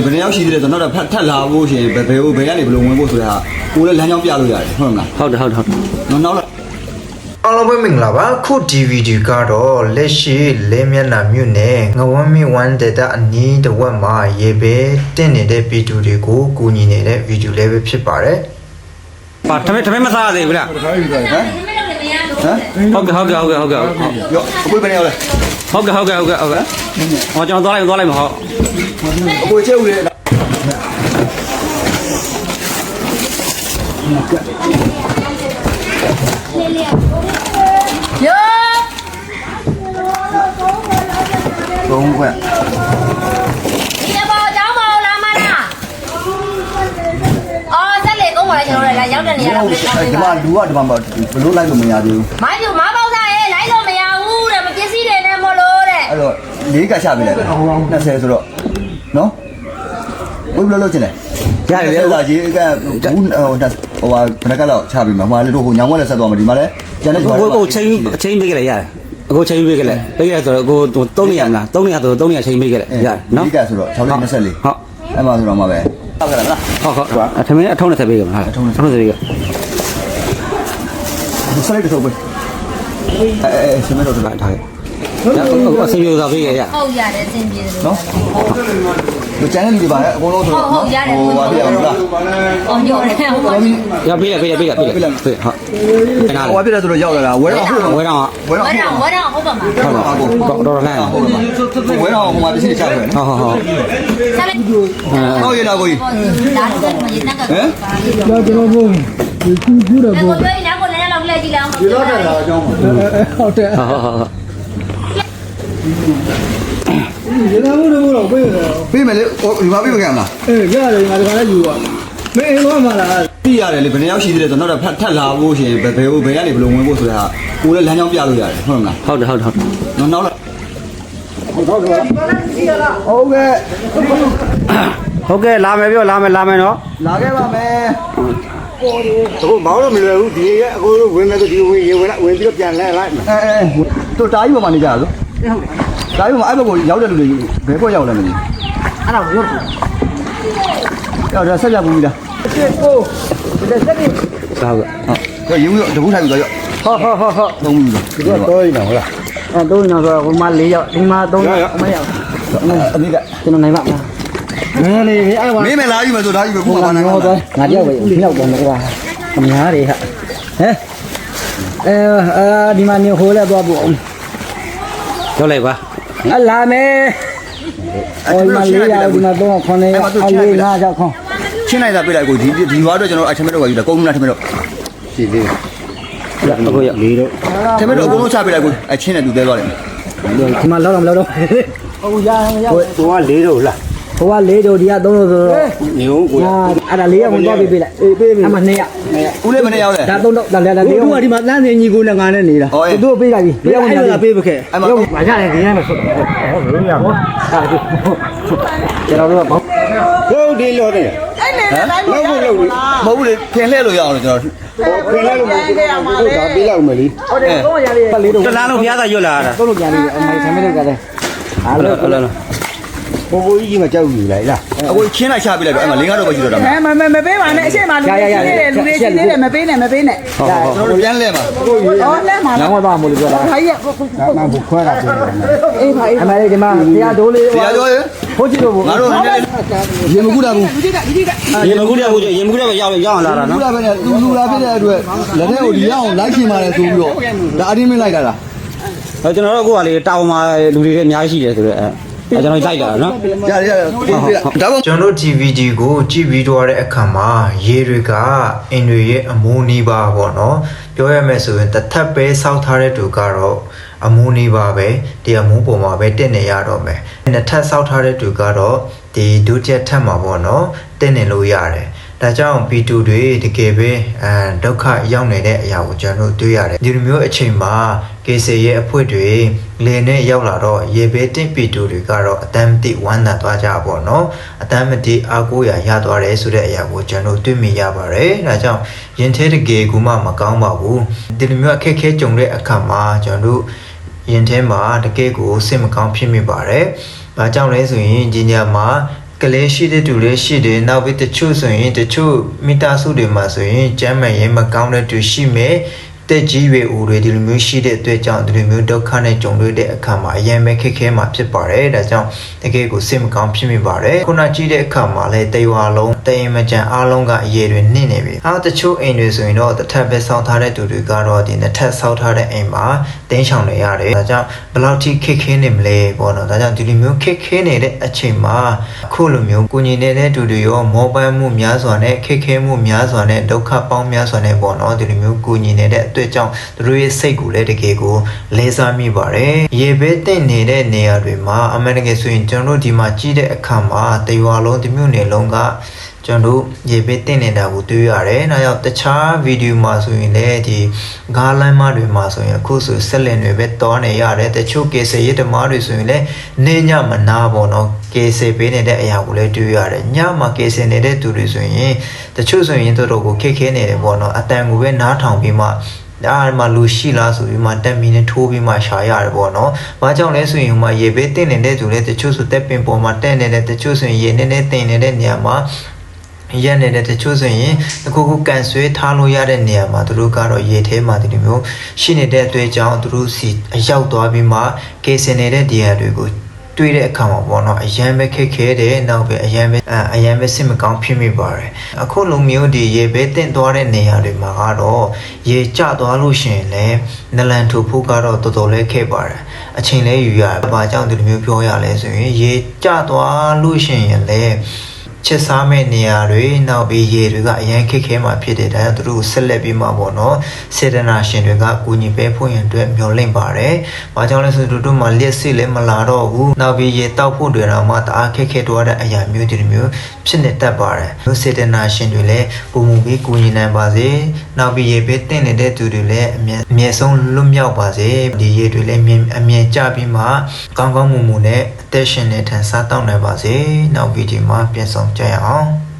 ဘယ်နှယောက်ရှိသေးလဲဆိုတော့နောက်ထပ်လာဖို့ရှင်ဘယ်ကနေဘယ်လိုဝင်ဖို့ဆိုတာကိုလည်းလမ်းကြောင်းပြလို့ရတယ်ဟုတ်မလားဟုတ်တယ်နောက်အားလုံးပဲမင်္ဂလာပါခု DVD ကတော့လက်ရှိလဲမျက်နှာမြုပ်နဲ့ငဝမ်းမီဝမ်းဒေတာအနီးတစ်ဝက်မှာရေပဲတင်နေတဲ့ဗီဒီယိုတွေကိုကူညီနေတဲ့ဗီဒီယိုလေးပဲဖြစ်ပါတယ်။ပါထမင်းမစားရသေးဘူးလား။ဟမ်ဟုတ်ကဲ့ရောအကိုဘယ်နေရောက်လဲဟုတ်ကဲ့ဟောကျွန်တော်သွားလိုက်မဟုတ်အကိုကျဲဦးလေ3ခွက်ဒီဘောเจ้าမောင်လာမလားအော်ဆက်လေကုန်းပါလေကျွန်တော်လည်းရောက်တဲ့နေရာတော့ဒီမှာလူကဒီမှာဘလို့လိုက်လို့မရသေးဘူးမိုင်းပြမပေါက်သားရဲ့လိုက်လို့မရဘူးတဲ့မပစ္စည်းတွေနဲ့မလို့တဲ့အဲ့တော့၄ကချပေးလိုက်20ဆိုတော့နော်ဘယ်လိုလုပ်ချင်လဲရတယ်လေလာကြီးကဘူးဟိုဘယ်ကတော့ချပြီးမှာလေတို့ဟိုညောင်းဝက်လည်းဆက်သွားမှာဒီမှာလည်းကျန်တဲ့ကိုချင်းပေးကြလေရတယ်အခုချင်းပေးကြလေပေးရဆိုတော့ကို300လား300ဆို300ချင်းပေးကြလေရတယ်နော်ဒီကဆိုတော့624ဟုတ်အဲ့မှာဆိုတော့မှာပဲဟုတ်ကဲ့လားဟုတ်အထမင်းအထုံးနဲ့ဆက်ပေးကြမှာအထုံးနဲ့ဆက်ပေးကြစလိုက်တော့ပဲစမတော့ထားခဲ့အစင်ပြေသာပေးရဟုတ်ရတယ်အစင်ပြေတယ်နော်ဒီ channel တွေပါအကုန်လုံးဆိုတော့ဟုတ်ရတယ်ဟိုပါပြရအောင်လားအော်ကြော်တယ်ဟုတ်ပါရပေးဟုတ်ဟိုပါပြတယ်ဆိုတော့ရောက်လာတာဝဲတော့ဟုတ်ဝဲတော့ဟုတ်ပါမှာဟုတ်တော်လှန်ဝဲတော့ဟိုမှာတရှိချပဲဟုတ်ဆက်လိုက်ဟုတ်ရတာကိုကြီးဒါလည်းမရတဲ့ကဟမ်ကျွန်တော်ဘုံဒီကူးတယ်ဘုံကိုပြောရင်တော့လည်းလောက်လက်ကြည့်လောက်ဒီတော့တက်လာအကြောင်းပါဟုတ်တယ်ရေနာမှုတော့ပေးမယ်ပေးမယ်လေဒီမှာပေးမခဲ့မလားအေးရတယ်ငါတခါလည်းယူပါမင်းအိမ်သွားမှလားသိရတယ်လေဘယ်နှယောက်ရှိသေးလဲဆိုတော့နောက်ထပ်လာဖို့ရှင်ဘယ်ကနေဘယ်လိုဝင်ဖို့ဆိုတာကိုလည်းလမ်းကြောင်းပြလို့ရတယ်ဟုတ်မလားဟုတ်တယ်နောက်ဟုတ်ကဲ့လာမယ်ပြောလာမယ်နော်လာခဲ့ပါမယ်အခုမောင်းလို့မလွယ်ဘူးဒီရဲ့အခုဝင်မယ်ဆိုဒီဝင်ရေဝင်ပြီးတော့ပြန်လဲလိုက်တို့တားကြီးပေါ်မှာနေကြရဆိုတားကြီးပေါ်မှာအဲ့ဘက်ကိုရောက်တဲ့လူတွေဘယ်ဘက်ရောက်လဲမသိအဲ့ဒါကိုရောက်ဒါဆက်ပြပူပြီလားကိုဒီစက်ကြီးဟုတ်ရေဦးတပူးထိုင်ပြီးတော့ဟုတ်သုံးပြီဒီတော့ရင်ဟုတ်လားတော့ရင်ဆိုတော့ဟိုမှာ4ယောက်ဒီမှာ3ယောက်မယောက်အမိကကျွန်တော်နိုင်ပါမလားလေအဲ့မင်းမလာယူမယ်ဆိုဒါယူပဲကိုမနိုင်ဘူးငါတယောက်ပဲဒီလောက်တော့ကွာအများတွေဟာဟဲ့ဒီမှာနေဟိုးလဲသွားပို့အောင်ကြောက်လိုက်ပါလာမယ်အော်ဒီမှာ4ယောက်ဒီမှာ3ယောက်9ယောက်4 5ယောက်ချင်းလိုက်တာပြလိုက်ကိုဒီရွာတော့ကျွန်တော်အထမတော့ကယူတာကုန်းမလားထမတော့ရှိသေးတယ်အခုရ4တော့ထမတော့အကုန်လုံးချပြလိုက်ကိုအချင်းနဲ့သူသေးသွားတယ်ဒီမှာလောက်တော့အခုရဟိုက4တော့လားဟိုက4တော့ဒီက3တော့ဆိုတော့နေဦးကိုအဲ့ဒါ4ယောက်ဝင်သွားပေးလိုက်အေးပေးပြီအမှ2ယောက်ဦးလေးမနေရောက်လဲဒါ3တော့ဒါ4ယောက်သူကဒီမှာတန်းစင်ညီကိုနဲ့ငါနဲ့နေတာသူ့ပေးလိုက်ပြီ4ယောက်ဝင်လာပေးပခဲ့အဲ့မှာမရတယ်ဒီနေ့မဆွတ်ဟုတ်လို့ရပါဘူးကျွန်တော်တို့ကဟုတ်ဒီလို့တယ်အဲ့နေလိုက်လို့မဟုတ်ဘူးလေဖင်လှည့်လို့ရအောင်လို့ကျွန်တော်ဖင်လဲလို့မဟုတ်ဘူးဒါပေးလိုက်ဦးမယ်လीဟုတ်တယ်300ရလေး4တော့တလားလုံးဖျားသားရွတ်လာတာ3လို့ပြန်ပြီအမိုင်ဆမ်းမဲ့ကလည်းအားလို့ဘိုးကြီးကကြောက်ယူလိုက်လားအကိုချင်းလိုက်ချပြလိုက်တော့အဲ့မှာ၄-၅တော့ပဲရှိတော့တာမပေးပါနဲ့အရှိမလူတွေရှိတယ်လူတွေရှိသေးတယ်မပေးနဲ့ကျွန်တော်ပြန်လဲမှာအော်လဲမှာလောင်းသွားမို့လို့ပြောတာဟာကြီးမဘူးခွဲတာပြောတယ်အေးပါအေးအမေဒီမှာတရားဒိုးလေးတရားကျော်ရေဟုတ်ကြည့်လို့ငါတို့ရေမကူတာဘူးရေမကူတာဟုတ်ရေမကူတာပဲရောက်အောင်လာတာနော်ကူတာပဲလူလာဖြစ်တဲ့အတွက်လက်ထဲကိုဒီရအောင်လိုက်ရှင်ပါတယ်ဆိုပြီးတော့ဒါအတင်းမင်းလိုက်တာလားကျွန်တော်တို့ကိုကလေတာဝန်မှာလူတွေအများကြီးရှိတယ်ဆိုတော့ကျွန်တော်လိုက်တာနော်ရတယ်ဒါပေါ့ကျွန်တော် DVD ကိုကြည့်ပြီးတော့တဲ့အခါမှာရေတွေကအင်တွေရဲ့အမိုးနီးပါပေါ့နော်ပြောရမယ်ဆိုရင်တစ်ထပ်ပဲစောက်ထားတဲ့သူကတော့အမိုးနီးပါပဲဒီအမိုးပေါ်မှာပဲတက်နေရတော့မယ်နှစ်ထပ်စောက်ထားတဲ့သူကတော့ဒီဒုတိယထပ်မှာပေါ့နော်တက်နေလို့ရတယ်ဒါကြောင့် P2 တွေတကယ်ပဲဒုက္ခရောက်နေတဲ့အရာကိုကျွန်တော်တွေ့ရတယ်ဒီလိုမျိုးအချိန်မှာကေဆေရဲ့အဖွက်တွေလေနဲ့ရောက်လာတော့ရေဘေးတင့် P2 တွေကတော့အတမ်းမတိဝမ်းသာသွားကြပါတော့အတမ်းမတိအားကိုးရသွားတယ်ဆိုတဲ့အရာကိုကျွန်တော်တွေ့မြင်ရပါတယ်ဒါကြောင့်ရင်ထဲတကယ်ကူမှမကောင်းပါဘူးဒီလိုမျိုးအခက်ခဲကြုံတဲ့အခါမှာကျွန်တော်ရင်ထဲမှာတကယ်ကိုစိတ်မကောင်းဖြစ်မိပါတယ်ဘာကြောင့်လဲဆိုရင်ဒီညမှာ ကလေးရှိတဲ့သူတွေရှိတယ်နောက်ပြီးတချို့ဆိုရင်တချို့မိသားစုတွေမှာဆိုရင်ကျမ်းမာရေးမကောင်းတဲ့သူရှိမယ်တက်ကြီးရွယ်ဦးတွေဒီလိုမျိုးရှိတဲ့အတွက်ကြောင့်ဒီလိုမျိုးဒုက္ခနဲ့ကြုံတွေ့တဲ့အခါမှာအရင်ပဲခက်ခဲမှာဖြစ်ပါတယ်ဒါကြောင့်တကယ်ကိုစိတ်မကောင်းဖြစ်မိပါတယ်ခုနကြည့်တဲ့အခါမှာလည်းတေဝါလုံးတိမ်မကြံအားလုံးကအရေးတွေနှင့်နေပြီတချို့အိမ်တွေဆိုရင်တော့တစ်ထပ်ပဲစောက်ထားတဲ့သူတွေကတော့ဒီနှစ်ထပ်စောက်ထားတဲ့အိမ်မှာတင်းချောင်နေရတယ်ဒါကြောင့်ဘယ်လောက်ထိခက်ခဲနေမလဲပေါ့နော်ဒါကြောင့်ဒီလိုမျိုးခက်ခဲနေတဲ့အချိန်မှာအခုလိုမျိုးကိုညီနေတဲ့သူတွေရောမောပန်းမှုများစွာနဲ့ခက်ခဲမှုများစွာနဲ့ဒုက္ခပေါင်းများစွာနဲ့ပေါ့နော်ဒီလိုမျိုးကိုညီနေတဲ့အတွက်ကြောင့်သူတို့ရဲ့စိတ်ကိုလည်းတကယ်ကိုလေးစားမိပါတယ်ရေဘေးတင့်နေတဲ့နေရာတွေမှာအမှန်တကယ်ဆိုရင်ကျွန်တော်တို့ဒီမှာကြည့်တဲ့အခါမှာတေဝါလုံးတစ်မျိုးနယ်လုံးကကျွန်တော်တို့ရေဘေးတင့်နေတာကိုတွေ့ရတယ်။နောက်ရောက်တခြားဗီဒီယိုမှာဆိုရင်လည်းဒီဂါလမ်းမတွေမှာဆိုရင်အခုဆိုဆက်လက်တွေပဲတောနေရတယ်။တချို့ကေဆေရတမားတွေဆိုရင်လည်းနေညမနာပေါ့နော်။ကေဆေပေးနေတဲ့အရာကိုလည်းတွေ့ရတယ်။ညမှာကေဆေနေတဲ့သူတွေဆိုရင်တချို့ဆိုရင်တို့ကိုခက်ခဲနေတယ်ပေါ့နော်။အတန်ကိုပဲနားထောင်ပြီးမှဒါမှလူရှိလားဆိုပြီးမှတက်မီနဲ့ထိုးပြီးမှရှာရတယ်ပေါ့နော်။ဘာကြောင့်လဲဆိုရင်ဟိုမှာရေဘေးတင့်နေတဲ့သူလည်းတချို့ဆိုတက်ပင်ပေါ်မှာတက်နေတဲ့တချို့ဆိုရင်ရေနဲ့တင်နေတဲ့နေရာမှာရနေတဲ့တချို့ဆိုရင်အခုကန်ဆွဲထားလို့ရတဲ့နေရာမှာသူတို့ကတော့ရေထဲမှာဒီလိုမျိုးရှိနေတဲ့အတွေ့အကြုံသူတို့စီအရောက်သွားပြီးမှကေစင်နေတဲ့နေရာတွေကိုတွေ့တဲ့အခါမှာပေါ့နော်အရန်ပဲခက်ခဲတယ်နောက်ပဲအရန်ပဲစိတ်မကောင်းဖြစ်မိပါတယ်အခုလိုမျိုးဒီရေပဲတင့်သွားတဲ့နေရာတွေမှာကတော့ရေကျသွားလို့ရှိရင်လည်းနလန်ထူဖို့ကတော့တော်တော်လေးခက်ပါတယ်အချိန်လေးယူရတယ်ဘာကြောင့်ဒီလိုမျိုးပြောရလဲဆိုရင်ရေကျသွားလို့ရှိရင်လည်းချစ်စားမဲ့နေရာတွေနောက်ပြီးရေတွေကအရင်ခက်ခဲမှဖြစ်တယ်ဒါကြောင့်သူတို့ဆက်လက်ပြီးမှပေါ့နော်စေတနာရှင်တွေကကိုညီပဲဖို့ရင်အတွက်မျှော်လင့်ပါတယ်။ဘာကြောင့်လဲဆိုတို့မှလျက်စစ်လည်းမလာတော့ဘူး။နောက်ပြီးရေတောက်ဖို့တွေတော့မှတအားခက်ခဲတော့တဲ့အရာမျိုးဒီမျိုးဖြစ်နေတတ်ပါတယ်။တို့စေတနာရှင်တွေလည်းပုံမှုပြီးကိုညီနိုင်ပါစေ။နောက်ပြီးရေပဲတင့်နေတဲ့သူတွေလည်းအမြဲဆုံးလွတ်မြောက်ပါစေ။ဒီရေတွေလည်းအမြဲကြပြီးမှကောင်းကောင်းမွန်မွန်နဲ့အသက်ရှင်နေထန်စားတောင်းနိုင်ပါစေ။နောက်ဗီဒီယိုမှာပြန်ဆောင်ကြရအောင်